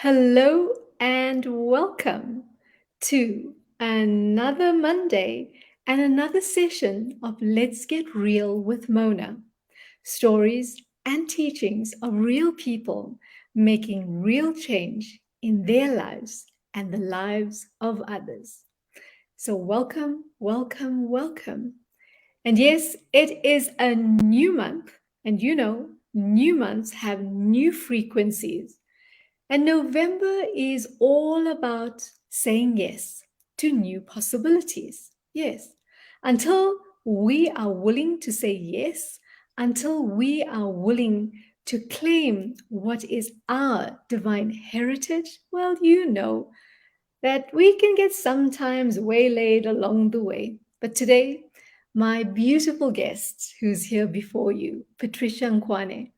Hello and welcome to another Monday and another session of Let's Get Real with Mona. Stories and teachings of real people making real change in their lives and the lives of others. So, welcome, welcome, welcome. And yes, it is a new month. And new months have new frequencies. And November is all about saying yes to new possibilities. Yes. Until we are willing to say yes, until we are willing to claim what is our divine heritage, well, that we can get sometimes waylaid along the way. But today, my beautiful guest who's here before you, Patricia Nkwane.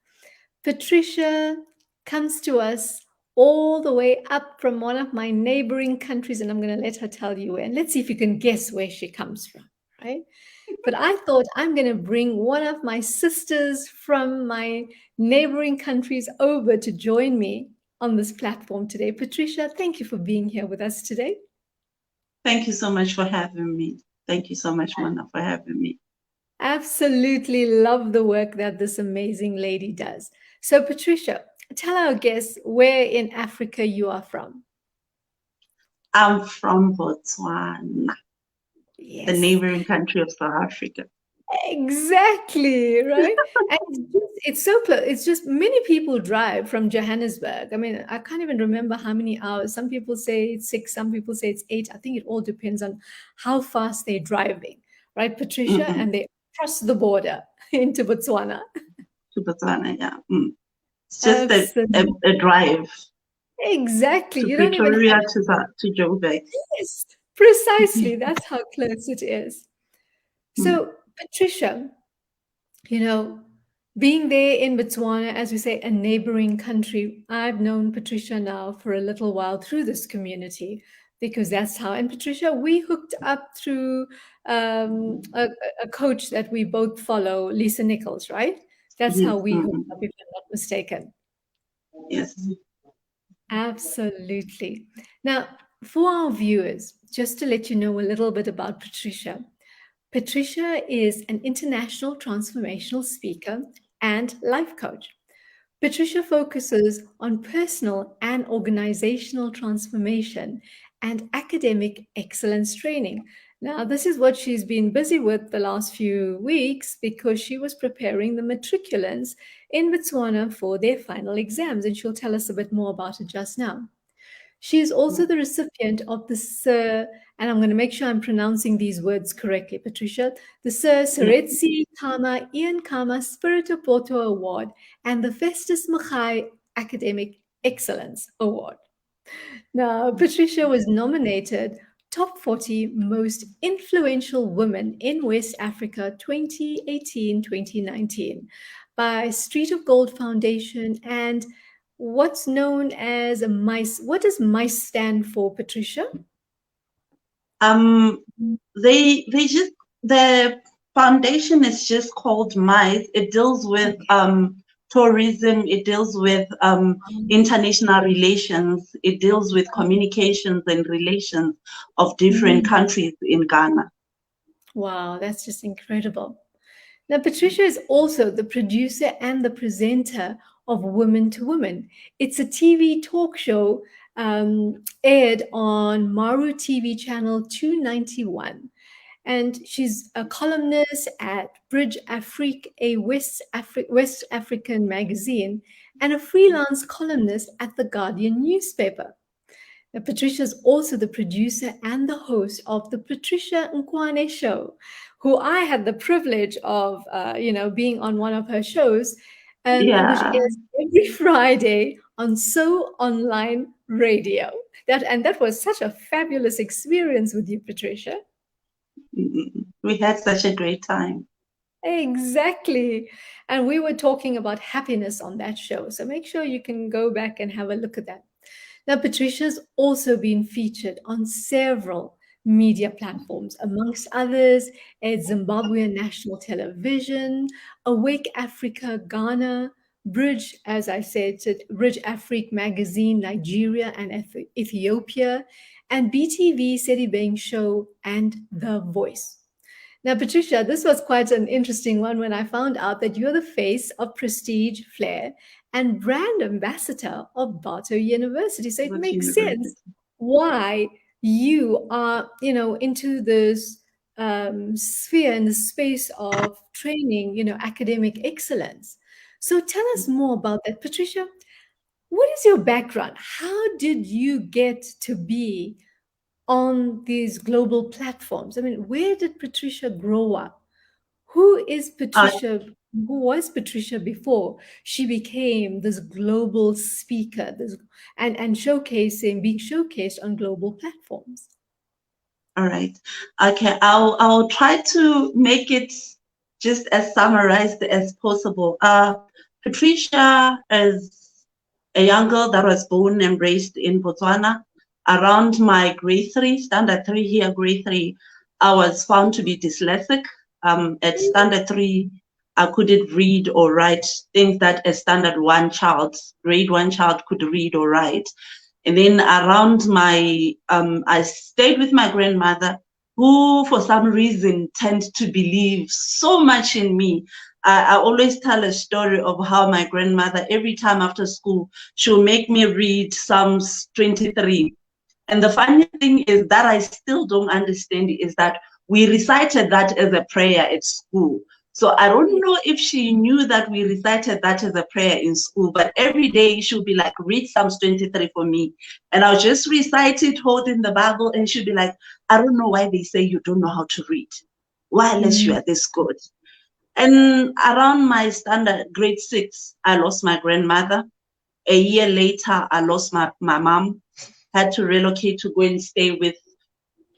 Patricia comes to us all the way up from one of my neighboring countries, and I'm going to let her tell you where. And let's see if you can guess where she comes from, right? But I thought I'm going to bring one of my sisters from my neighboring countries over to join me on this platform today. Patricia, thank you for being here with us today. Thank you so much for having me. Thank you so much, Mona, for having me. Absolutely love the work that this amazing lady does. So, Patricia, tell our guests where in Africa you are from. I'm from Botswana, the Yes, neighboring country of South Africa. exactly, right? And it's so close. It's just many people drive from Johannesburg. I mean, I can't even remember how many hours. Some people say it's 6, some people say it's 8. I think it all depends on how fast they're driving, right, Patricia? Mm-hmm. And they cross the border into Botswana. To Botswana, yeah. It's just Absolutely. a drive Exactly. to You don't even have Pretoria to Joburg. this. Precisely. That's how close it is. So, Patricia, you know, being there in Botswana, as we say, a neighboring country, I've known Patricia now for a little while through this community because that's how. And Patricia, we hooked up through a coach that we both follow, Lisa Nichols, right? That's how Yes. we hooked up, if I'm not mistaken. Yes. Absolutely. Now, for our viewers, just to let you know a little bit about Patricia, Patricia is an international transformational speaker and life coach. Patricia focuses on personal and organizational transformation and academic excellence training. Now, this is what she's been busy with the last few weeks because she was preparing the matriculants in Botswana for their final exams, and she'll tell us a bit more about it just now. She is also the recipient of the Sir, and I'm going to make sure I'm pronouncing these words correctly, Patricia, the Sir Yeah. Seretse Khama Ian Khama Spirit of Porto Award and the Festus Mackay Academic Excellence Award. Now, Patricia was nominated Top 40 Most Influential Women in West Africa 2018-2019 by Street of Gold Foundation and what's known as a MICE. What does MICE stand for, Patricia? Um, they just the foundation is just called MICE. It deals with tourism. It deals with international relations. It deals with communications and relations of different Mm. countries in Ghana. Wow, that's just incredible. Now, Patricia is also the producer and the presenter of Women to Women. It's a TV talk show aired on Maru TV channel 291. And she's a columnist at Bridge Afrique, a West African magazine, and a freelance columnist at the Guardian newspaper. Now, Patricia is also the producer and the host of the Patricia Nkwane Show, who I had the privilege of, being on one of her shows, and which Yeah, is every Friday on So Online Radio. That was such a fabulous experience with you, Patricia. we had such a great time. Exactly. And we were talking about happiness on that show. So make sure you can go back and have a look at that. Now, Patricia's also been featured on several media platforms, amongst others at Zimbabwean National Television, Awake Africa Ghana, Bridge, as I said, so Bridge Afrique magazine, Nigeria and Ethiopia, and BTV Sedibeng show, and The Voice. Now, Patricia, this was quite an interesting one when I found out that you're the face of Prestige Flair and brand ambassador of Bartow University. So it What makes sense university? why you are, into this sphere and the space of training, academic excellence. So tell us more about that, Patricia. What is your background? How did you get to be on these global platforms? I mean, where did Patricia grow up? Who is Uh, Patricia? Who was Patricia before she became this global speaker, and being showcased on global platforms? all right. Okay. I'll try to make it just as summarized as possible. Patricia is a young girl that was born and raised in Botswana. Around my grade three, standard three here, grade three, I was found to be dyslexic. At standard three, I couldn't read or write things that a standard one child, grade one child could read or write. And then around I stayed with my grandmother, who for some reason tend to believe so much in me. I always tell a story of how my grandmother, every time after school, she'll make me read Psalms 23. And the funny thing is that I still don't understand is that we recited that as a prayer at school. So I don't know if she knew that we recited that as a prayer in school, but every day she'll be like, read Psalms 23 for me. And I'll just recite it holding the Bible, and she'll be like, I don't know why they say you don't know how to read. Why, unless you Mm. are this good? And around my standard grade six, I lost my grandmother. A year later, I lost my mom, had to relocate to go and stay with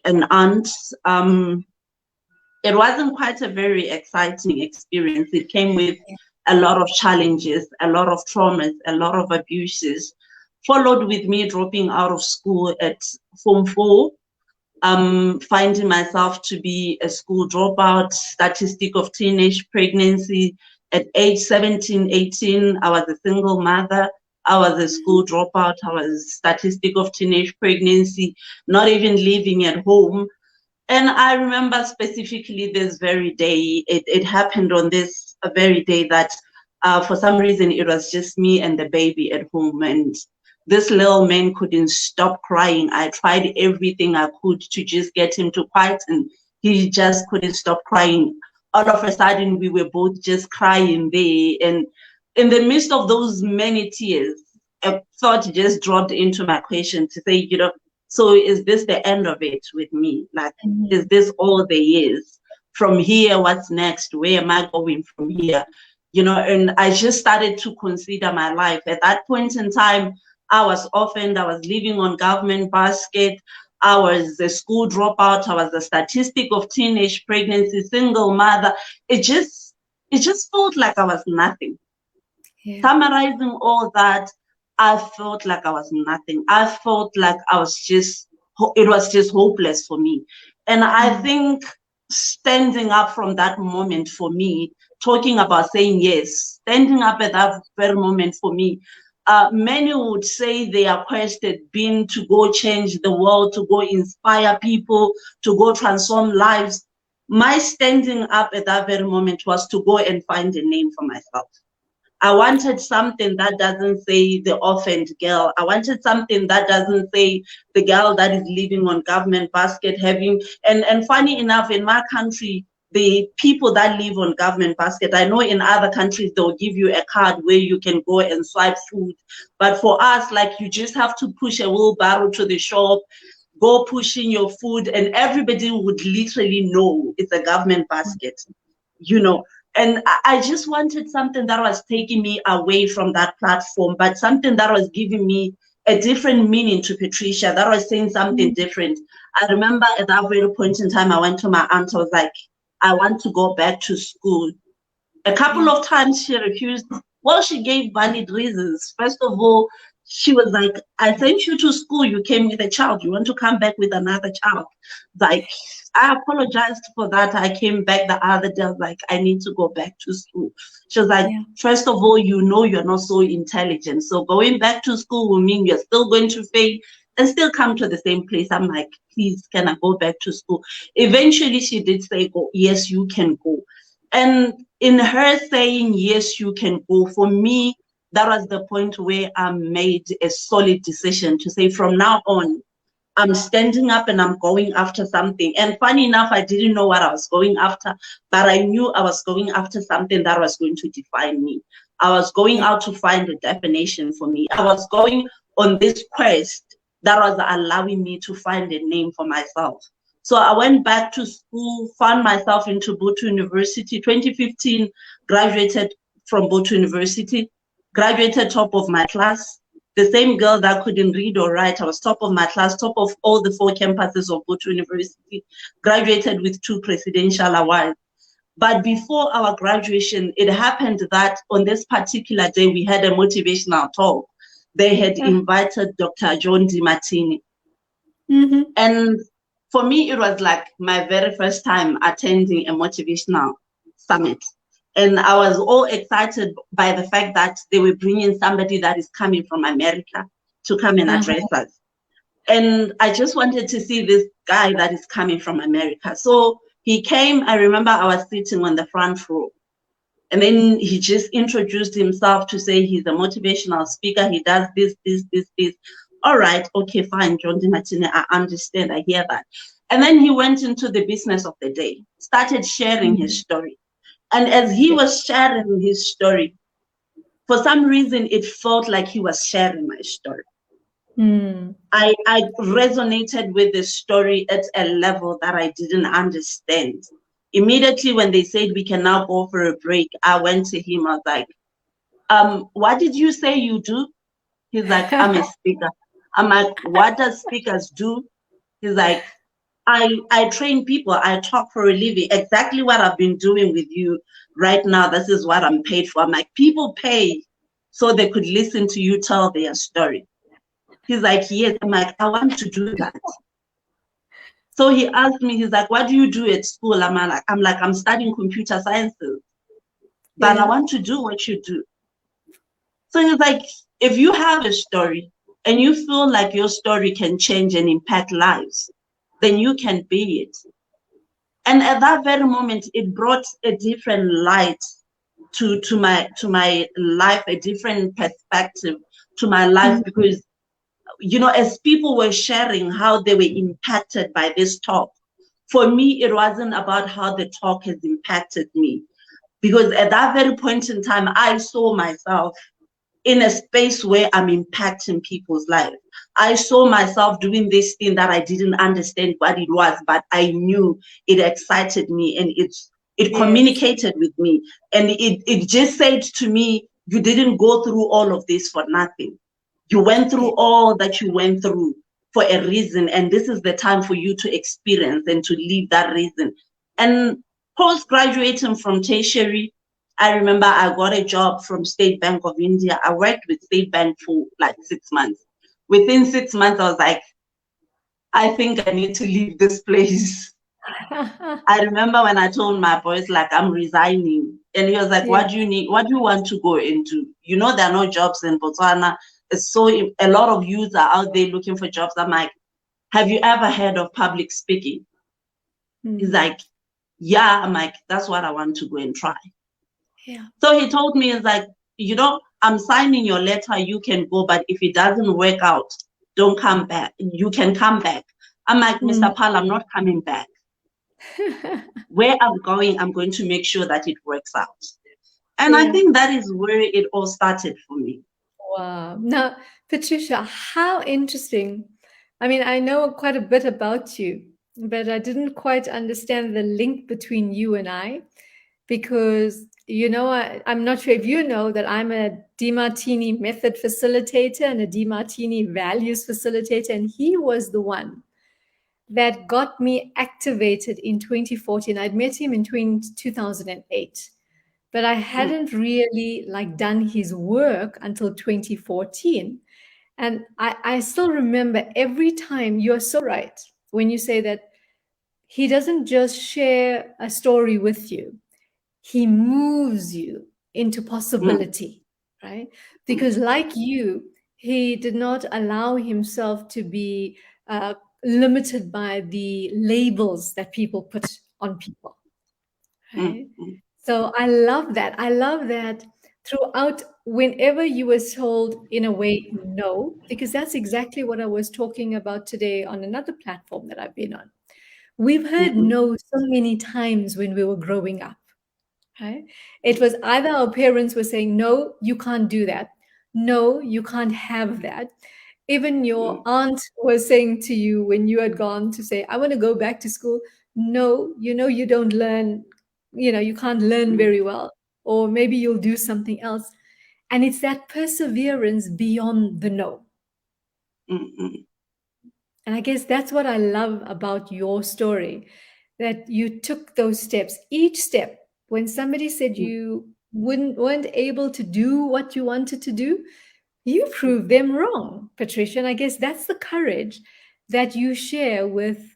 an aunt. It wasn't quite a very exciting experience. It came with a lot of challenges, a lot of traumas, a lot of abuses, followed with me dropping out of school at Form 4, finding myself to be a school dropout, statistic of teenage pregnancy. At age 17, 18, I was a single mother. I was a school dropout. I was statistic of teenage pregnancy, not even living at home. And I remember specifically this very day, it happened on this very day that for some reason it was just me and the baby at home. And this little man couldn't stop crying. I tried everything I could to just get him to quiet, and he just couldn't stop crying. All of a sudden, we were both just crying there. And in the midst of those many tears, a thought just dropped into my question to say, so is this the end of it with me? Like, is this all there is? From here, what's next? Where am I going from here? And I just started to consider my life. At that point in time, I was orphaned. I was living on government basket. I was a school dropout. I was a statistic of teenage pregnancy, single mother. It just felt like I was nothing. Yeah. Summarizing all that, I felt like I was nothing. I felt like it was just hopeless for me. And I think standing up from that moment for me, talking about saying yes, standing up at that very moment for me, many would say their quest had been to go change the world, to go inspire people, to go transform lives. My standing up at that very moment was to go and find a name for myself. I wanted something that doesn't say the orphaned girl. I wanted something that doesn't say the girl that is living on government basket having, and funny enough, in my country, the people that live on government basket, I know in other countries, they'll give you a card where you can go and swipe food. But for us, like, you just have to push a wheelbarrow to the shop, go pushing your food, and everybody would literally know it's a government basket, you know. And I just wanted something that was taking me away from that platform, but something that was giving me a different meaning to Patricia, that was saying something different. I remember at that very point in time, I went to my aunt. I was like, I want to go back to school. A couple of times she refused. Well, she gave valid reasons. First of all, she was like, I sent you to school. You came with a child. You want to come back with another child? Like, I apologized for that. I came back the other day. I was like, I need to go back to school. She was like, Yeah. first of all, you know you're not so intelligent. So going back to school will mean you're still going to fail and still come to the same place. I'm like, please, can I go back to school? Eventually, she did say, go, yes, you can go. And in her saying, yes, you can go, for me, that was the point where I made a solid decision to say, from now on, I'm standing up and I'm going after something. And funny enough, I didn't know what I was going after, but I knew I was going after something that was going to define me. I was going Yeah. out to find a definition for me. I was going on this quest that was allowing me to find a name for myself. So I went back to school, found myself into Botu University. 2015, graduated from Botu University, graduated top of my class. The same girl that couldn't read or write, I was top of my class, top of all the 4 campuses of Botu University, graduated with 2 presidential awards. But before our graduation, it happened that on this particular day, we had a motivational talk. They had Ah. invited Dr. John DiMartini. Mm-hmm. And for me, it was like my very first time attending a motivational summit. And I was all excited by the fact that they were bringing somebody that is coming from America to come and Uh-huh. address us. And I just wanted to see this guy that is coming from America. So he came, I remember I was sitting on the front row. And then he just introduced himself to say he's a motivational speaker. He does this, this, this, this. All right, okay, fine, John DiMartini, I understand, I hear that. And then he went into the business of the day, started sharing his story. And as he was sharing his story, for some reason, it felt like he was sharing my story. Mm. I resonated with the story at a level that I didn't understand. Immediately when they said we can now go for a break, I went to him. I was like, what did you say you do? He's like, I'm a speaker. I'm like, what does speakers do? He's like, I train people. I talk for a living. Exactly what I've been doing with you right now. This is what I'm paid for. I'm like, people pay so they could listen to you tell their story. He's like, yes. I'm like, I want to do that. So he asked me, he's like, what do you do at school? I'm studying computer sciences, but I Yeah. want to do what you do. So he's like, if you have a story and you feel like your story can change and impact lives, then you can be it. And at that very moment, it brought a different light to my life, a different perspective to my life, Mm. because as people were sharing how they were impacted by this talk, for me, it wasn't about how the talk has impacted me. Because at that very point in time, I saw myself in a space where I'm impacting people's lives. I saw myself doing this thing that I didn't understand what it was, but I knew it excited me and it Yes. communicated with me. And it just said to me, you didn't go through all of this for nothing. You went Yeah. through all that you went through for a reason, and this is the time for you to experience and to live that reason. And post-graduating from tertiary, I remember I got a job from State Bank of India. I worked with State Bank for like 6 months. Within 6 months, I was like, I think I need to leave this place. I remember when I told my boys, like, I'm resigning. And he was like, Yeah. what do you need? What do you want to go into? There are no jobs in Botswana. So a lot of youth are out there looking for jobs. I'm like, have you ever heard of public speaking? He's Mm. like, yeah. I'm like, that's what I want to go and try. Yeah. So he told me, he's like, I'm signing your letter. You can go, but if it doesn't work out, don't come back. You can come back. I'm like, Mm. Mr. Pal, I'm not coming back. Where I'm going to make sure that it works out. And I Yeah. think that is where it all started for me. Wow. Now, Patricia, how interesting. I mean, I know quite a bit about you, but I didn't quite understand the link between you and I because, I'm not sure if you know that I'm a DiMartini method facilitator and a DiMartini values facilitator, and he was the one that got me activated in 2014. I'd met him in 2008, but I Mm, hadn't really done his work until 2014. And I still remember every time. You're so right when you say that he doesn't just share a story with you, he moves you into mm, possibility, right? mm, Because, like you, he did not allow himself to be limited by the labels that people put on people, mm, right? mm, So I love that. I love that throughout, whenever you was told in a way no, because that's exactly what I was talking about today on another platform that I've been on. We've mm, heard mm, no so many times when we were growing up, right? It was either our parents were saying, no, you can't do that. No, you can't have that. Even your mm, aunt was saying to you when you had gone to say, I want to go back to school. No, you don't learn, you can't learn mm, very well, or maybe you'll do something else. And it's that perseverance beyond the no. mm, mm, And I guess that's what I love about your story, that you took those steps, each step. When somebody said mm, you weren't able to do what you wanted to do, you mm. proved them wrong, Patricia. And I guess that's the courage that you share with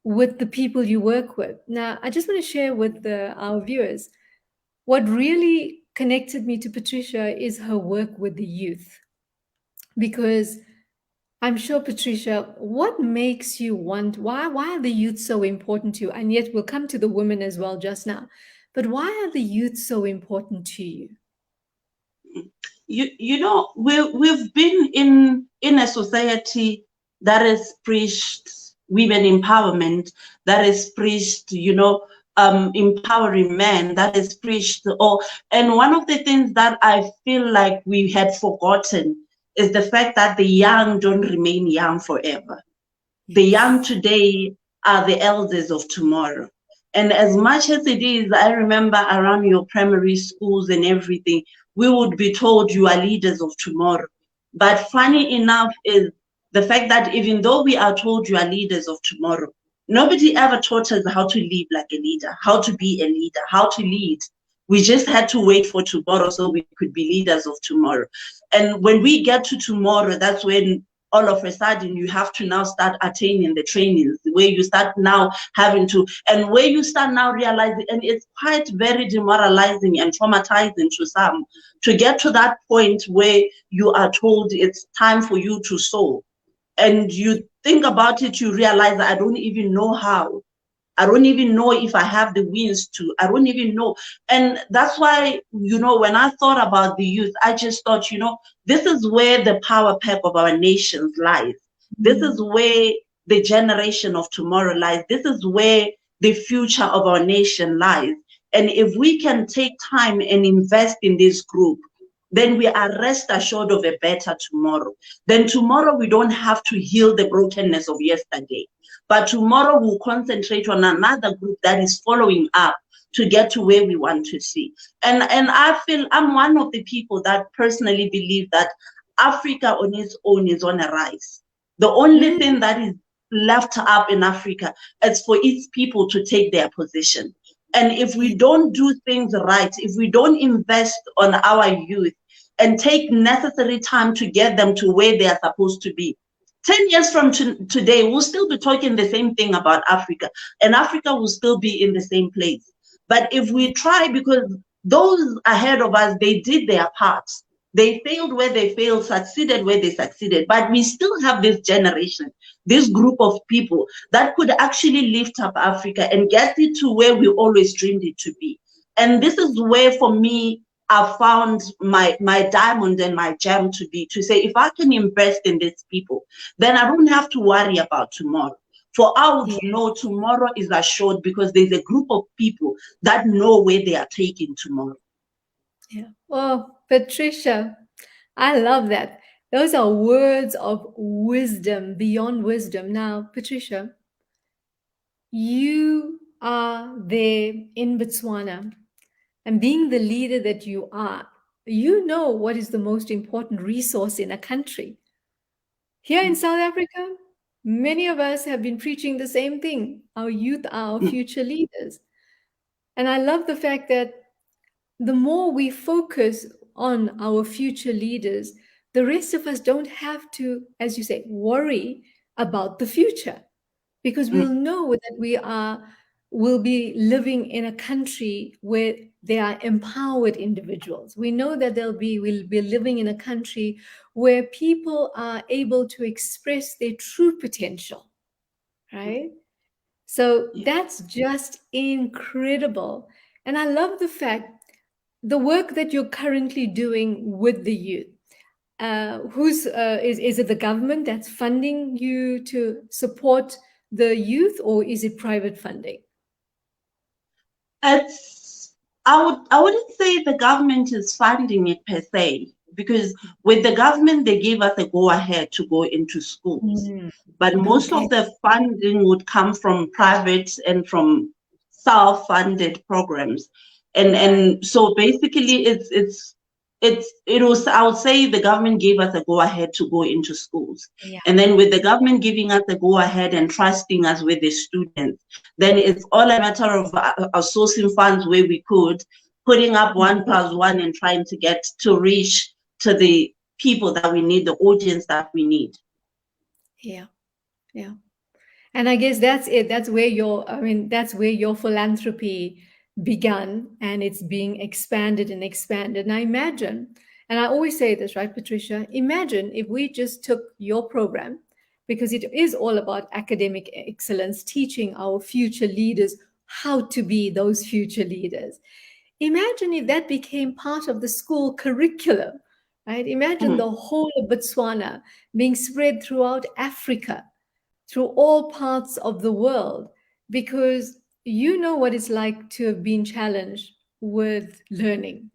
the people you work with. Now, I just want to share with our viewers what really connected me to Patricia is her work with the youth, because I'm sure, Patricia, what makes you want, why are the youth so important to you? And yet we'll come to the women as well just now. But why are the youth so important to you? You know, we've been in a society that has preached women empowerment, that has preached, empowering men, that has preached all. And one of the things that I feel like we had forgotten is the fact that the young don't remain young forever. The young Yes. today are the elders of tomorrow. And as much as it is, I remember around your primary schools and everything, we would be told you are leaders of tomorrow. But funny enough is the fact that even though we are told you are leaders of tomorrow, nobody ever taught us how to live like a leader, how to be a leader, how to lead. We just had to wait for tomorrow so we could be leaders of tomorrow. And when we get to tomorrow, that's when all of a sudden you have to now start attaining the trainings, where you start now having to, and where you start now realizing, and it's quite very demoralizing and traumatizing to some, to get to that point where you are told it's time for you to sow. And you think about it, you realize that I don't even know how. I don't even know if I have the wings to. I don't even know. And that's why, when I thought about the youth, I just thought, this is where the power pack of our nations lies. This is Mm. where the generation of tomorrow lies. This is where the future of our nation lies. And if we can take time and invest in this group, then we are rest assured of a better tomorrow. Then tomorrow we don't have to heal the brokenness of yesterday. But tomorrow we'll concentrate on another group that is following up to get to where we want to see. And I feel I'm one of the people that personally believe that Africa on its own is on a rise. The only Mm. thing that is left up in Africa is for its people to take their position. And if we Yeah. don't do things right, if we don't invest on our youth and take necessary time to get them to where they are supposed to be, 10 years from today, we'll still be talking the same thing about Africa, and Africa will still be in the same place. But if we try, because those ahead of us, they did their part. They failed where they failed, succeeded where they succeeded. But we still have this generation, this group of people that could actually lift up Africa and get it to where we always dreamed it to be. And this is where, for me, I found my diamond and my gem to be, to say, if I can invest in these people, then I don't have to worry about tomorrow. For I would Yeah. know tomorrow is assured because there's a group of people that know where they are taking tomorrow. Yeah. Oh, Patricia, I love that. Those are words of wisdom beyond wisdom. Now, Patricia, you are there in Botswana, and being the leader that you are, you know what is the most important resource in a country. Here in Mm, South Africa, many of us have been preaching the same thing. Our youth are our mm, future leaders. And I love the fact that the more we focus on our future leaders, the rest of us don't have to, as you say, worry about the future, because mm, we'll know that will be living in a country where there are empowered individuals. We know that we'll be living in a country where people are able to express their true potential, mm, right? So yeah. that's just incredible. And I love the fact, the work that you're currently doing with the youth. Who's is it the government that's funding you to support the youth, or is it private funding? It's I wouldn't say the government is funding it per se, because with the government they gave us a go ahead to go into schools. Mm, But most okay. of the funding would come from private and from self-funded programs. Right. And so basically it was, I would say the government gave us a go ahead to go into schools. Yeah. And then with the government giving us a go ahead and trusting us with the students, then it's all a matter of sourcing funds where we could, putting up 1+1 and trying to get to reach to the people that we need, the audience that we need. Yeah. Yeah. And I guess that's it. That's where that's where your philanthropy began, and it's being expanded and expanded. Now imagine, and I always say this, right, Patricia? Imagine if we just took your program, because it is all about academic excellence, teaching our future leaders how to be those future leaders. Imagine if that became part of the school curriculum, right? Imagine Mm, the whole of Botswana being spread throughout Africa, through all parts of the world, because you know what it's like to have been challenged with learning.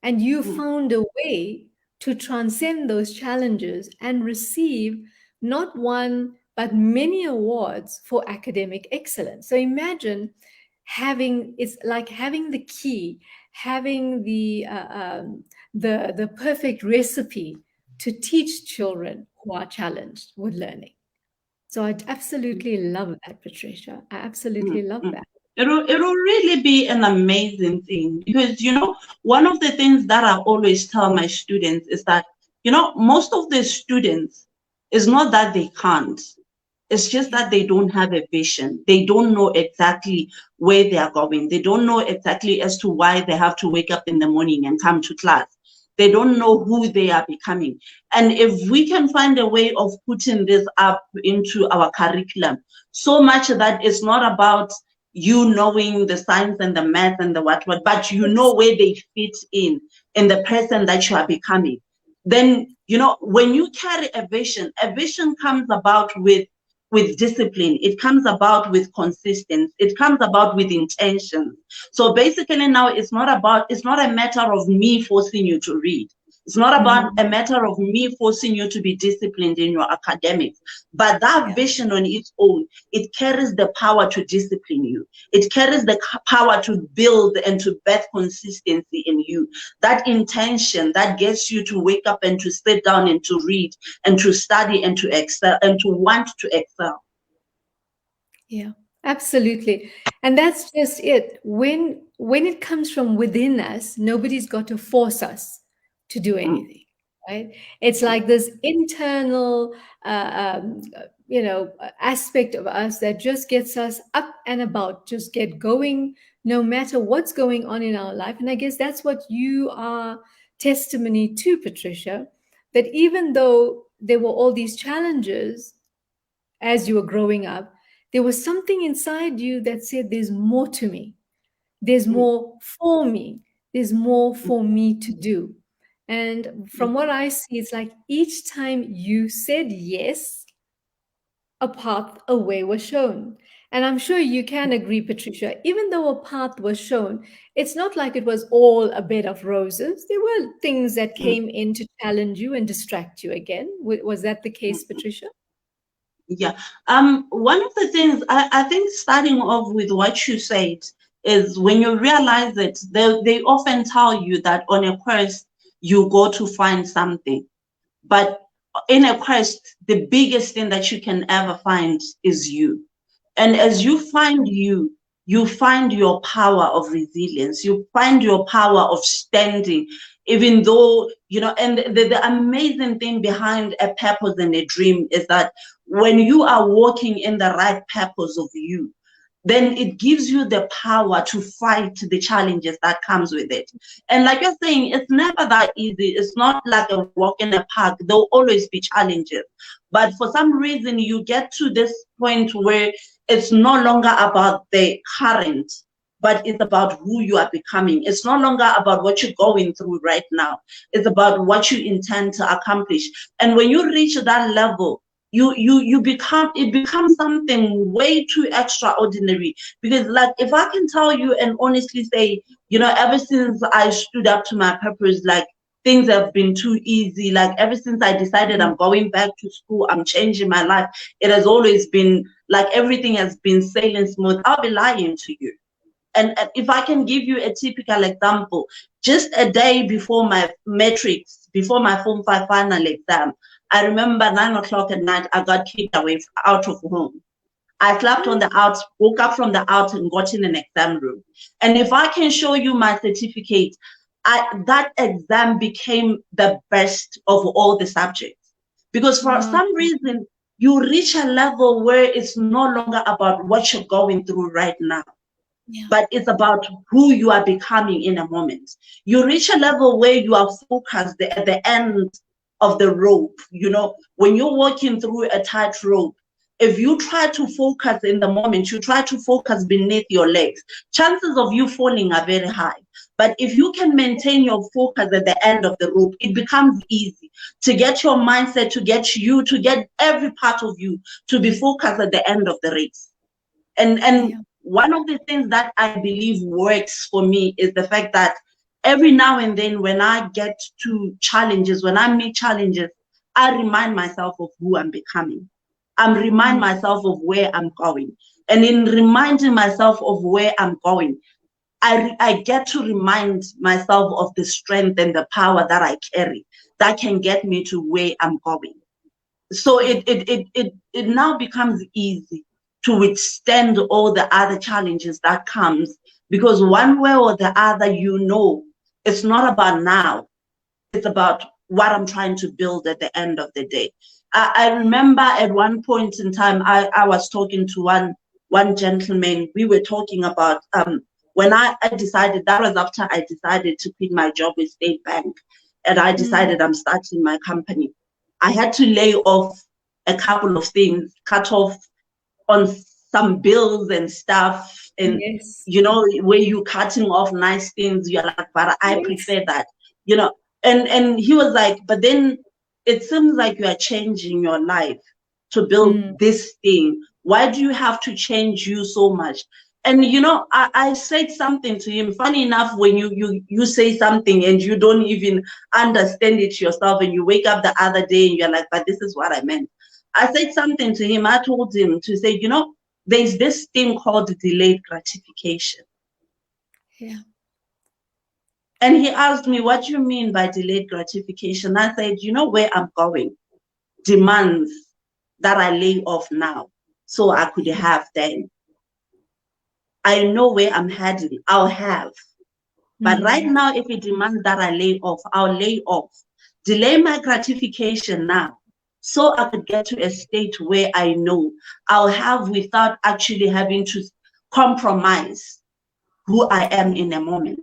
And you mm, found a way to transcend those challenges and receive not one, but many awards for academic excellence. So imagine it's like having the key, having the perfect recipe to teach children who are challenged with learning. So I absolutely love that, Patricia. I mm, absolutely love mm. that. It'll really be an amazing thing, because one of the things that I always tell my students is that most of the students, is not that they can't. It's just Yeah. that they don't have a vision. They don't know exactly where they are going. They don't know exactly as to why they have to wake up in the morning and come to class. They don't know who they are becoming. And if we can find a way of putting this up into our curriculum, so much that it's not about you knowing the science and the math and the what, but you know Yes. where they fit in the person that you are becoming. Then, when you carry a vision comes about with discipline. It comes about with consistency. It comes about with intention. So basically now it's not a matter of me forcing you to read. It's not about Mhm. a matter of me forcing you to be disciplined in your academics, but that Yeah. vision on its own, it carries the power to discipline you. It carries the power to build and to birth consistency in you. That intention that gets you to wake up and to sit down and to read and to study and to excel and to want to excel. Yeah, absolutely. And that's just it. When it comes from within us, nobody's got to force us to do Mm, anything, right? It's like this internal aspect of us that just gets us up and about, just get going no matter what's going on in our life. And I guess that's what you are testimony to, Patricia, that even though there were all these challenges as you were growing up, there was something inside you that said, there's more to me. There's mm, more for me. There's more mm, for me to do. And mm, from what I see, it's like each time you said yes, a path, a way was shown. And I'm sure you can agree, Patricia, even though a path was shown, it's not like it was all a bed of roses. There were things that mm, came in to challenge you and distract you again. Was that the mm, case, mm. Patricia? Yeah. One of the things I think, starting off with what you said, is when you realize it, they often tell you that on a quest you go to find something. But in a quest, the biggest thing that you can ever find is you. And as Yeah. you find you find your power of resilience. You find your power of standing. even though, and the amazing thing behind a purpose and a dream is that when you are walking in the right purpose of you, then it gives you the power to fight the challenges that comes with it. And like you're saying, it's never that easy. It's not like a walk in a park. There'll always be challenges. But for some reason, you get to this point where it's no longer about the current, but it's about who you are becoming. It's no longer about what you're going through right now. It's about what you intend to accomplish. And when you reach that level, it becomes something way too extraordinary. Because like, if I can tell you and honestly say, ever since I stood up to my purpose, like, things have been too easy. Like, ever since I decided I'm going back to school, I'm changing my life, it has always been like everything has been sailing smooth. I'll be lying to you. And if I can give you a typical example, just a day before my matrix, before my Form 5 final exam, I remember 9 o'clock at night, I got kicked away out of home. I slept on the out, woke up from the out and got in an exam room. And if I can show you my certificate, that exam became the best of all the subjects. Because for some reason, you reach a level where it's no longer about what you're going through right now. Yeah. But it's about who you are becoming in a moment. You reach a level where you are focused at the end of the rope. When you're walking through a tight rope, if you try to focus in the moment, you try to focus beneath your legs, chances of you falling are very high. But if you can maintain your focus at the end of the rope, it becomes easy to get your mindset, to get every part of you to be focused at the end of the race. And one of the things that I believe works for me is the fact that every now and then when I get to challenges, when I meet challenges, I remind myself of who I'm becoming. I remind myself of where I'm going. And in reminding myself of where I'm going, I get to remind myself of the strength and the power that I carry that can get me to where I'm going. So it now becomes easy to withstand all the other challenges that comes, because one way or the other, it's not about now. It's about what I'm trying to build at the end of the day. I remember at one point in time, I was talking to one gentleman. We were talking about when I decided, that was after I decided to quit my job with State Bank, and I decided I'm starting my company. I had to lay off a couple of things, cut off on some bills and stuff, and where you cutting off nice things, you're like, but I prefer that, and he was like, but then it seems like you are changing your life to build this thing. Why do you have to change you so much? And I said something to him. Funny enough, when you say something and you don't even understand it yourself, and you wake up the other day and you're like, but this is what I meant. I said something to him. I told him to say, there's this thing called delayed gratification. Yeah. And he asked me, what do you mean by delayed gratification? I said, where I'm going demands that I lay off now so I could have then. I know where I'm heading, I'll have. But right now, if it demands that I lay off, I'll lay off. Delay my gratification now, so I could get to a state where I know I'll have without actually having to compromise who I am in a moment.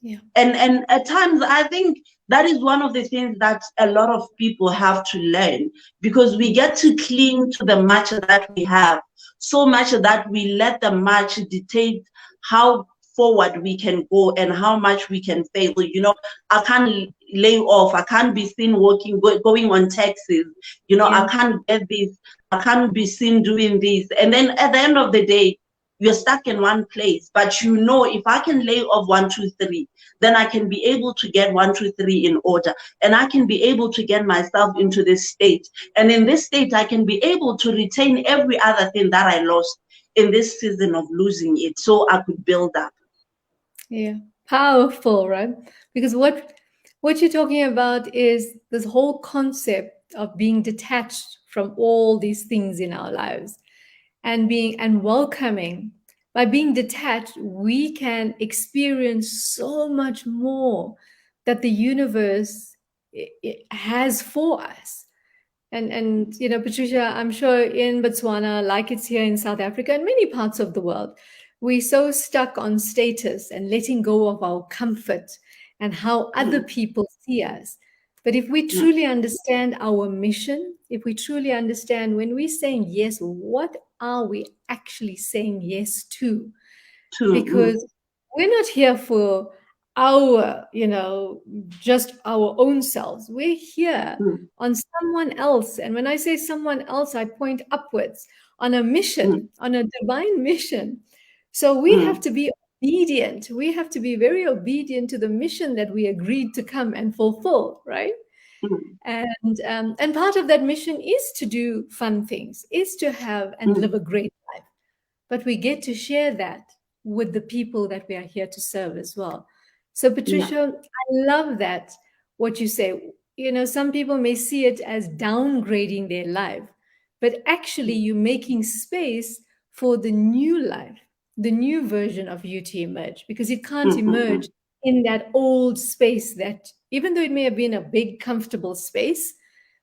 Yeah. And at times, I think that is one of the things that a lot of people have to learn, because we get to cling to the much that we have, so much that we let the much dictate how forward we can go and how much we can fail. I can't lay off. I can't be seen going on taxis. I can't get this. I can't be seen doing this. And then at the end of the day, you're stuck in one place. But if I can lay off 1, 2, 3, then I can be able to get 1, 2, 3 in order. And I can be able to get myself into this state. And in this state, I can be able to retain every other thing that I lost in this season of losing it, so I could build up. Yeah, powerful, right? Because what you're talking about is this whole concept of being detached from all these things in our lives and welcoming. By being detached, we can experience so much more that the universe has for us. And you know, Patricia, I'm sure in Botswana, like it's here in South Africa and many parts of the world, we're so stuck on status and letting go of our comfort and how other mm, people see us. But if we mm, truly understand our mission, if we truly understand when we're saying yes, what are we actually saying yes to? true. Mm, Because we're not here for our, you know, just our own selves. We're here mm, on someone else. And when I say someone else, I point upwards on a mm, mission, on a divine mission. So we have mm, to be obedient. We have to be very obedient to the mission that we agreed to come and fulfill, right? mm, And part of that mission is to do fun things, is to have and live mm. a great life, but we get to share that with the people that we are here to serve as well. So, Yeah. Patricia, I love that what you say. You know, some people may see it as downgrading their life, but actually, Mm, you're making space for the new life, the new version of you to emerge, because it can't mm, mm, emerge mm, in that old space that, even though it may have been a big, comfortable space,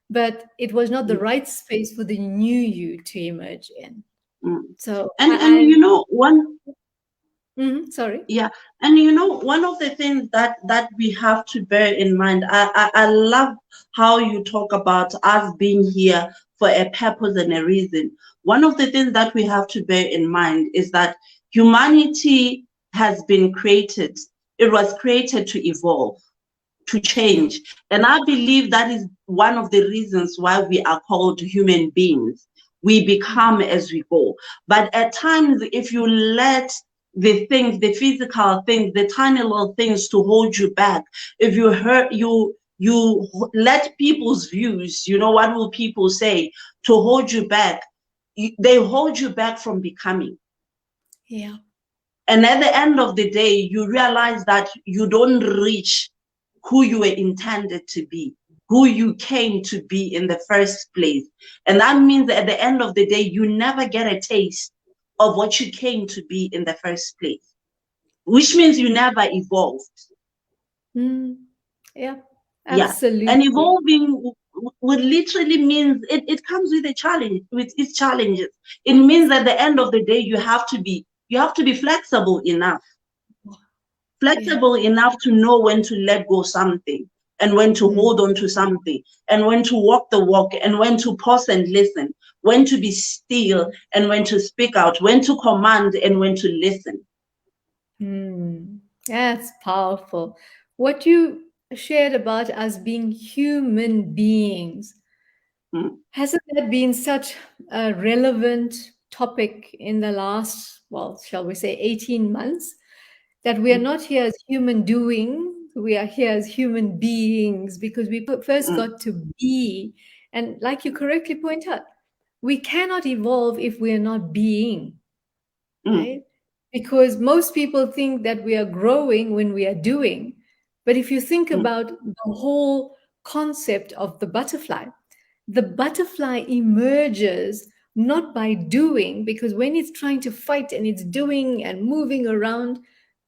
but it was not the mm, right space for the new you to emerge in. mm. So And you know, one sorry. yeah, and you know, one of the things that we have to bear in mind, I love how you talk about us being here for a purpose and a reason. One of the things that we have to bear in mind is that humanity has been created. It was created to evolve, to Yeah. change. And I believe that is one of the reasons why we are called human beings. We become as we go. But at times, if you let the things, the physical things, the tiny little things to hold you back, if you hurt you let people's views, you know, what will people say, to hold you back, they hold you back from becoming. Yeah. And at the end of the day, you realize that you don't reach who you were intended to be, who you came to be in the first place. And that means that at the end of the day, you never get a taste of what you came to be in the first place, which means you never evolved. Mm. Yeah. Yeah. And Absolutely. evolving would literally means it comes with a challenge, with its challenges. It means at the end of the day, you have to be Yeah. flexible enough to know when to let go something and when to Mm. hold on to something and when to walk the walk and when to pause and listen, when to be still and when to speak out, when to command and when to listen. Mm. That's powerful. What you shared about us being human beings, Mm, hasn't that been such a relevant topic in the last, well, shall we say 18 months? That we are mm, not here as human doing, we are here as human beings because we first mm, got to be. And like you correctly point out, we cannot evolve if we are not being, mm, right? Because most people think that we are growing when we are doing. But if you think mm, about the whole concept of the butterfly emerges not by doing, because when it's trying to fight and it's doing and moving around,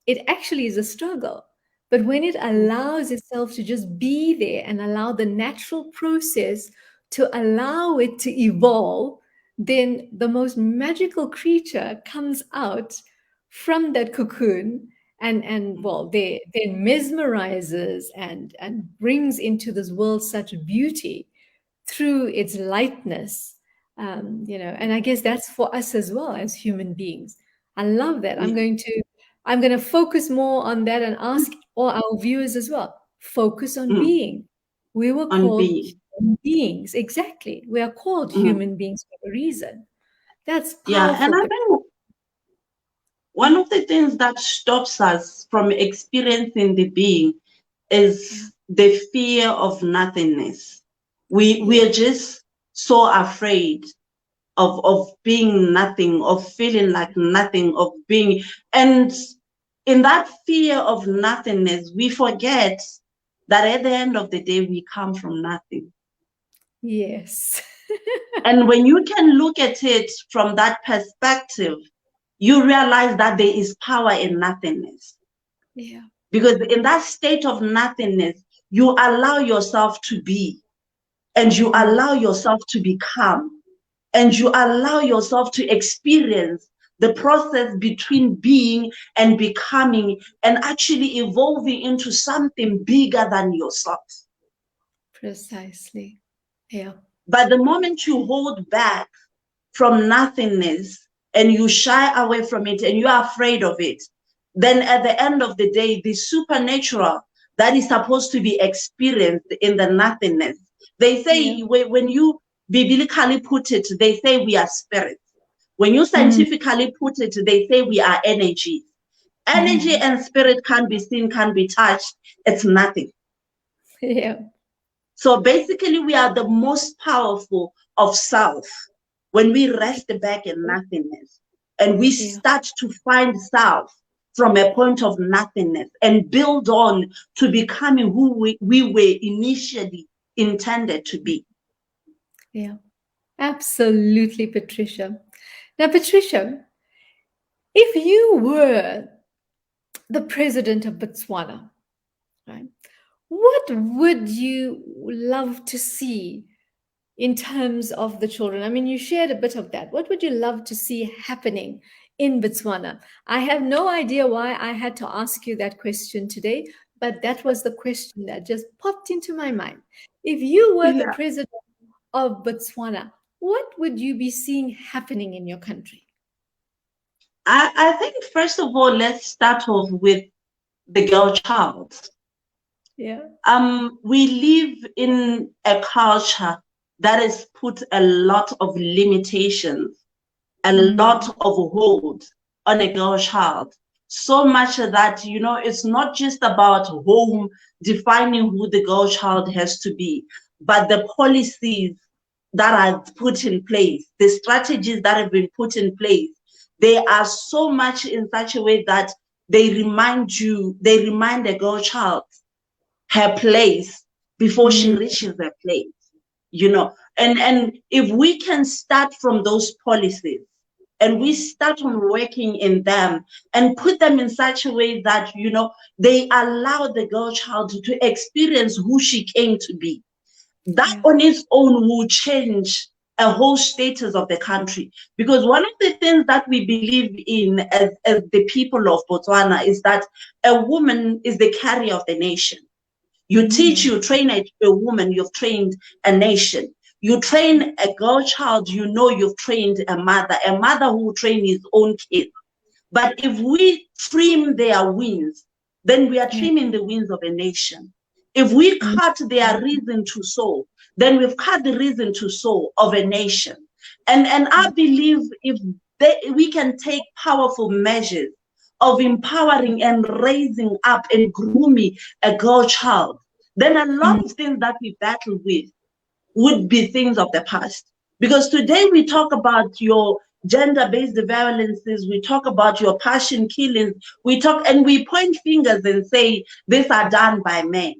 it actually is a struggle. But when it mm, allows itself to just be there and allow the natural process to allow it to evolve, then the most magical creature comes out from that cocoon and mm, well, they then mesmerizes and brings into this world such beauty through its lightness. You know, and I guess that's for us as well as human beings. I love that. yeah, I'm going to focus more on that and ask all our viewers as well. Focus on mm, being. We were on called being. human beings. Exactly. We are called Mm, human beings for a reason. That's yeah, and powerful. I think one of the things that stops us from experiencing the being Yeah. is the fear of nothingness. We Yeah. are just so afraid of being nothing, of feeling like nothing, of being, and in that fear of nothingness, we forget that at the end of the day, we come from nothing. Yes. And when you can look at it from that perspective, you realize that there is power in nothingness. Yeah. Because in that state of nothingness, you allow yourself to be, and you allow yourself to become, and you allow yourself to experience the process between being and becoming and actually evolving into something bigger than yourself. Precisely. Yeah. But the moment you hold back from nothingness and you shy away from it and you are afraid of it, then at the end of the day, the supernatural that is supposed to be experienced in the nothingness, they say, when you biblically put it, they say we are spirits. When you scientifically put it, they say we are energy. Energy and spirit can't be seen, can't be touched. It's nothing. Yeah. So basically, we are the most powerful of self when we rest back in nothingness and we start to find self from a point of nothingness and build on to becoming who we were initially intended to be. Yeah. Absolutely, Patricia. Now, Patricia, if you were the president of Botswana, right, what would you love to see in terms of the children? I mean, you shared a bit of that. What would you love to see happening in Botswana? I have no idea why I had to ask you that question today, but that was the question that just popped into my mind. If you were the Yeah. president of Botswana, what would you be seeing happening in your country? I think, first of all, let's start off with the girl child. Yeah. We live in a culture that has put a lot of limitations, a lot of hold on a girl child. So much that, it's not just about home defining who the girl child has to be, but the policies that are put in place, the strategies that have been put in place, they are so much in such a way that they remind a girl child her place before she reaches her place, and if we can start from those policies and we start on working in them and put them in such a way that they allow the girl child to experience who she came to be, that on its own will change a whole status of the country. Because one of the things that we believe in as the people of Botswana is that a woman is the carrier of the nation. You teach, you train a woman, you've trained a nation. You train a girl child, you've trained a mother who will train his own kids. But if we trim their wings, then we are trimming the wings of a nation. If we cut their reason to sow, then we've cut the reason to sow of a nation. And I believe if we can take powerful measures of empowering and raising up and grooming a girl child, then a lot of things that we battle with would be things of the past. Because today we talk about your gender-based violences, we talk about your passion killings, we talk and we point fingers and say these are done by men.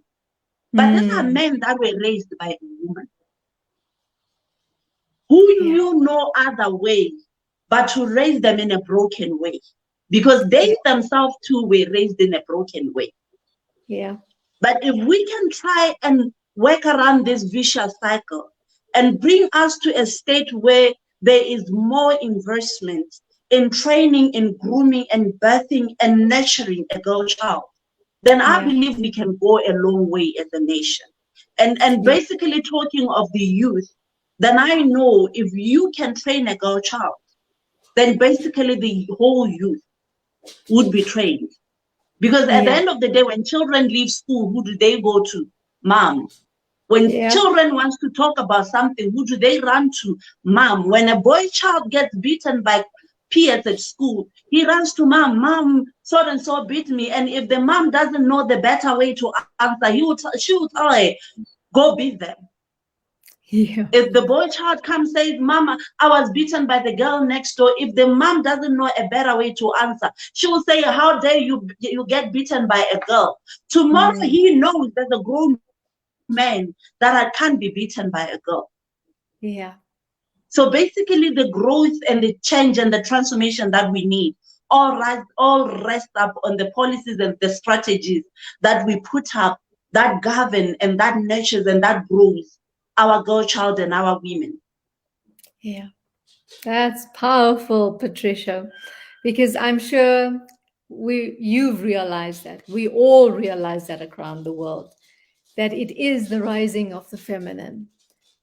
But these are men that were raised by a woman who knew no other way but to raise them in a broken way, because they themselves too were raised in a broken way. Yeah. But if we can try and work around this vicious cycle and bring us to a state where there is more investment in training, in grooming, and birthing and nurturing a girl child, then I believe we can go a long way as a nation. And basically talking of the youth, then I know if you can train a girl child, then basically the whole youth would be trained. Because at the end of the day, when children leave school, who do they go to? Mom. When children want to talk about something, who do they run to? Mom. When a boy child gets beaten by peers at school, he runs to mom. Mom, so and so beat me. And if the mom doesn't know the better way to answer, she will tell her, go beat them. Yeah. If the boy child comes says, Mama, I was beaten by the girl next door, if the mom doesn't know a better way to answer, she will say, how dare you get beaten by a girl? Tomorrow he knows there's a grown man that can't be beaten by a girl. Yeah. So basically the growth and the change and the transformation that we need all rest up on the policies and the strategies that we put up that govern and that nurtures and that grows our girl child and our women. Yeah. That's powerful, Patricia, because I'm sure you've realized that. We all realize that around the world, that it is the rising of the feminine.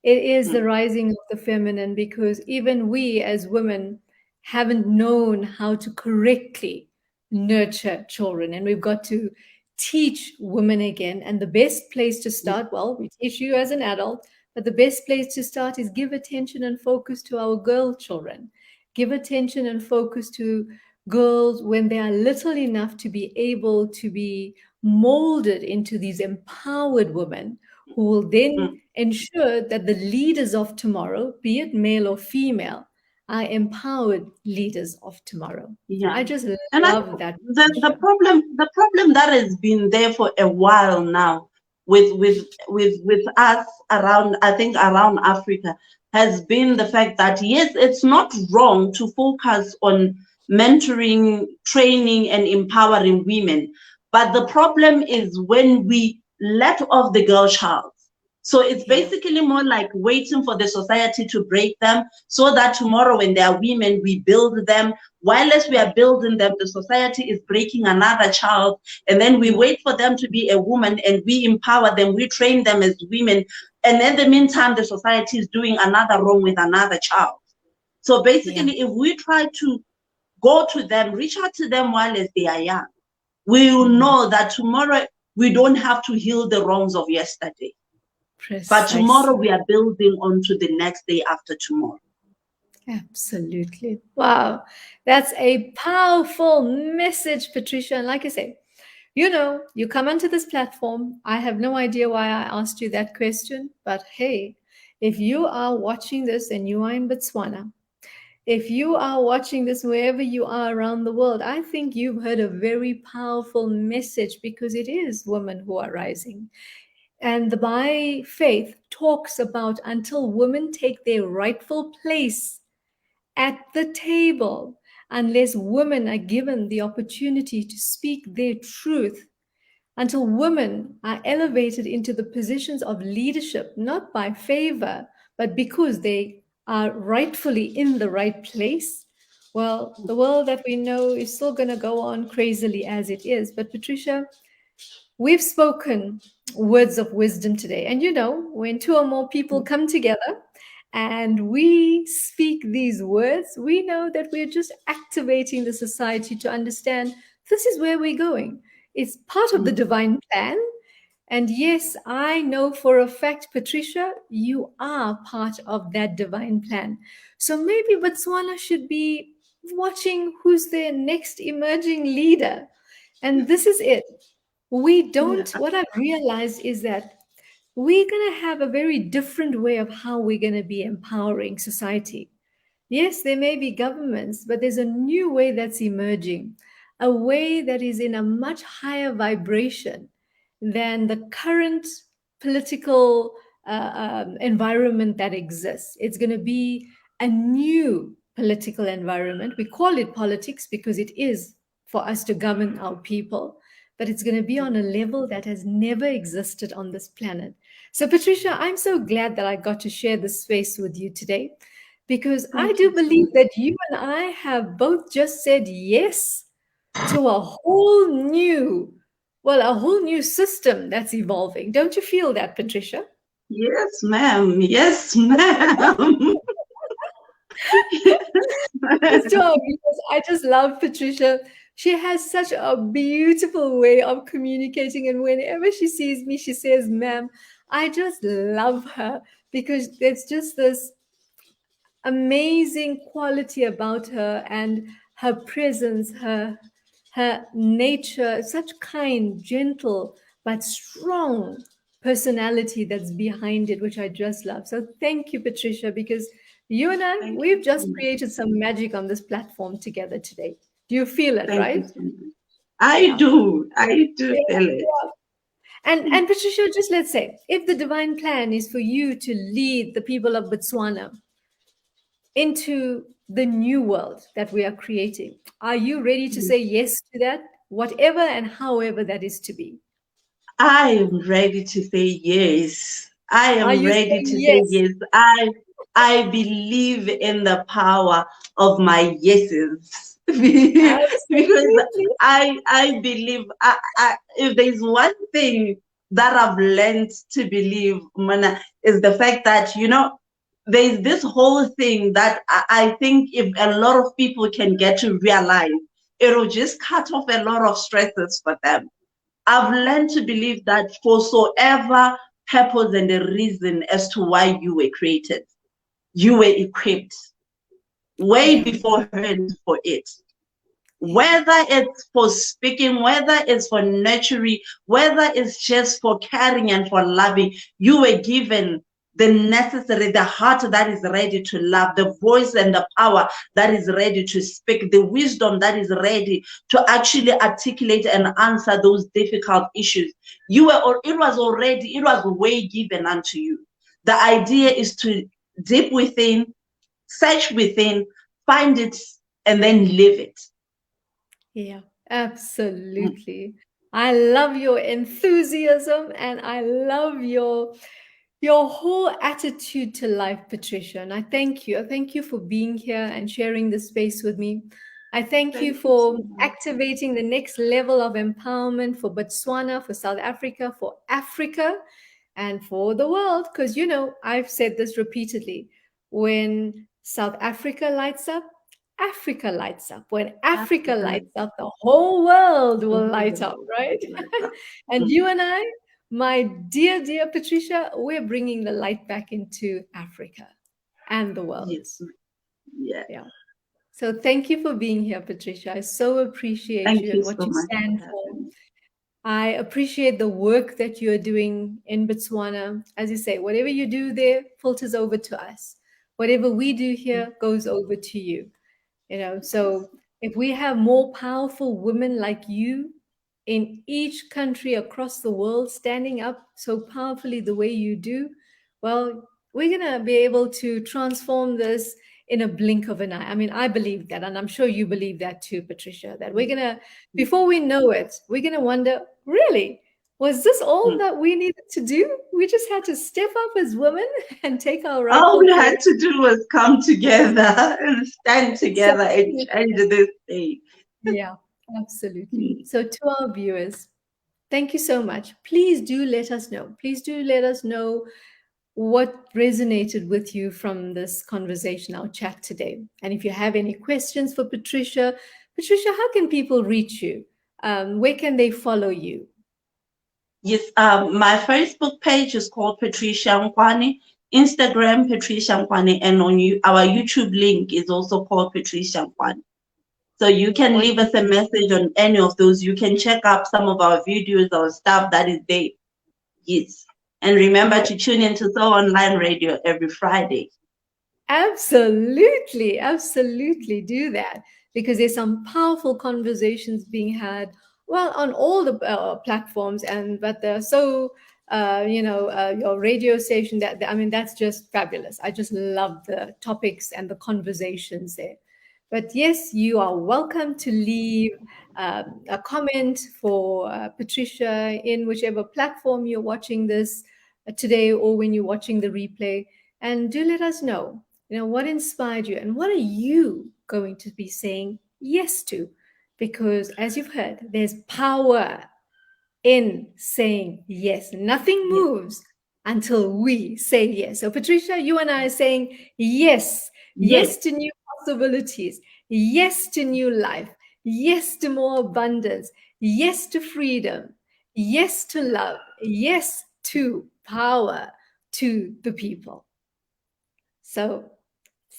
It is the Mm, rising of the feminine because even we as women haven't known how to correctly nurture children. And we've got to teach women again. And the best place to mm, start, well, we teach you as an adult, but the best place to start is give attention and focus to our girl children. Give attention and focus to girls when they are little enough to be able to be molded into these empowered women who will then mm. ensure that the leaders of tomorrow, be it male or female, are empowered leaders of tomorrow. Yeah. I just And I think love that, the Patricia. problem that has been there for a while now with us around, I think around Africa, has been the fact that yes, it's not wrong to focus on mentoring, training, and empowering women. But the problem is when we let off the girl child. So it's Yeah, basically more like waiting for the society to break them so that tomorrow when they are women, we build them. While as we yeah, are building them, the society is breaking another child. And then we yeah, wait for them to be a woman and we empower them, we train them as women. And in the meantime, the society is doing another wrong with another child. So yeah. basically, if we try to go to them, reach out to them while as they are young, we will Mhm. know that tomorrow we don't have to heal the wrongs of yesterday. But tomorrow Precisely. we are building onto the next day after tomorrow. Absolutely. Wow. That's a powerful message, Patricia. And like I say, you come onto this platform. I have no idea why I asked you that question, but hey, if you are watching this and you are in Botswana, if you are watching this wherever you are around the world, I think you've heard a very powerful message because it is women who are rising. And the by faith talks about until women take their rightful place at the table, unless women are given the opportunity to speak their truth, until women are elevated into the positions of leadership, not by favor, but because they are rightfully in the right place, well, the world that we know is still going to go on crazily as it is. But Patricia, we've spoken words of wisdom today. And when two or more people come together and we speak these words, we know that we're just activating the society to understand this is where we're going. It's part of the Mm, divine plan. And yes, I know for a fact, Patricia, you are part of that divine plan. So maybe Botswana should be watching who's their next emerging leader. And this is it. We yeah. don't, what I've realized is that we're going to have a very different way of how we're going to be empowering society. Yes, there may be governments, but there's a new way that's emerging, a way that is in a much higher vibration than the current political environment that exists. It's going to be a new political environment. We call it politics because it is for us to govern our people, but it's going to be on a level that has never existed on this planet. So, Patricia, I'm so glad that I got to share this space with you today because I Thank do you so believe much. that you and I have both just said yes to a whole new system that's evolving. Don't you feel that, Patricia? Yes, ma'am. Yes, ma'am. Let's talk because I just love Patricia. She has such a beautiful way of communicating, and whenever she sees me, she says, "Ma'am." I just love her because there's just this amazing quality about her and her presence, her nature, such kind, gentle, but strong personality that's behind it, which I just love. So thank you, Patricia, because you and I, Thank you we've so just much. created some magic on this platform together today. Do you feel it, Thank you right? so much. I Yeah. do. I do Yeah. feel it. Yeah. And Patricia, just let's say, if the divine plan is for you to lead the people of Botswana, into the new world that we are creating. Are you ready to say yes to that, whatever and however that is to be? I am ready to say yes. I Are am you ready saying to say yes? yes. I believe in the power of my yeses. Because Absolutely. I believe if there's one thing that I've learned to believe, Mana, is the fact that, there's this whole thing that I think if a lot of people can get to realize, it'll just cut off a lot of stresses for them. I've learned to believe that for soever purpose and a reason as to why you were created, you were equipped way Yeah. beforehand for it. Whether it's for speaking, whether it's for nurturing, whether it's just for caring and for loving, you were given the necessary, the heart that is ready to love, the voice and the power that is ready to speak, the wisdom that is ready to actually articulate and answer those difficult issues. It was way given unto you. The idea is to deep within, search within, find it, and then live it. Yeah, absolutely. I love your enthusiasm and I love your whole attitude to life, Patricia. And I thank you. I thank you for being here and sharing this space with me. I thank you Thank you for so much. activating the next level of empowerment for Botswana, for South Africa, and for the world. Because, I've said this repeatedly. When South Africa lights up, Africa lights up. When Africa Africa. lights up, the whole world will light up, right? And Mm. you and I, my dear, dear Patricia, we're bringing the light back into Africa and the world. Yes. Yeah. Yeah. So thank you for being here, Patricia. I so appreciate Thank you you and what so you much for stand for. having me. I appreciate the work that you're doing in Botswana. As you say, whatever you do there filters over to us. Whatever we do here goes over to you. So if we have more powerful women like you in each country across the world standing up so powerfully the way you do, well, we're going to be able to transform this in a blink of an eye. I mean, I believe that, and I'm sure you believe that too, Patricia, that we're going to, before we know it, we're going to wonder, really, was this all Mm. that we needed to do? We just had to step up as women and take our All rightful we place. had to do was come together and stand So, together and change this thing. yeah, absolutely. Mm. So, to our viewers, thank you so much. Please do let us know. Please do let us know what resonated with you from this conversation, our chat today. And if you have any questions for Patricia, Patricia, how can people reach you? Where can they follow you? Yes, my Facebook page is called Patricia Nkwani, Instagram Patricia Nkwani, and on our YouTube link is also called Patricia Nkwani. So you can leave us a message on any of those. You can check up some of our videos, our stuff that is there. Yes. And remember to tune into So Online Radio every Friday. Absolutely, absolutely do that because there's some powerful conversations being had. Well, on all the platforms, but they're so your radio station. I mean, that's just fabulous. I just love the topics and the conversations there. But yes, you are welcome to leave a comment for Patricia in whichever platform you're watching this today or when you're watching the replay. And do let us know, what inspired you and what are you going to be saying yes to? Because as you've heard, there's power in saying yes. Nothing Yes. moves until we say yes. So, Patricia, you and I are saying yes, Yes. yes to new possibilities, yes to new life, yes to more abundance, yes to freedom, yes to love, yes to power to the people. So,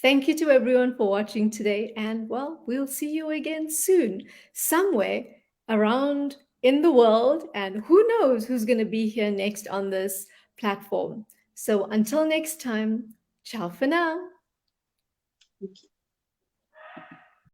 thank you to everyone for watching today. And well, we'll see you again soon, somewhere around in the world. And who knows who's going to be here next on this platform. So, until next time, ciao for now.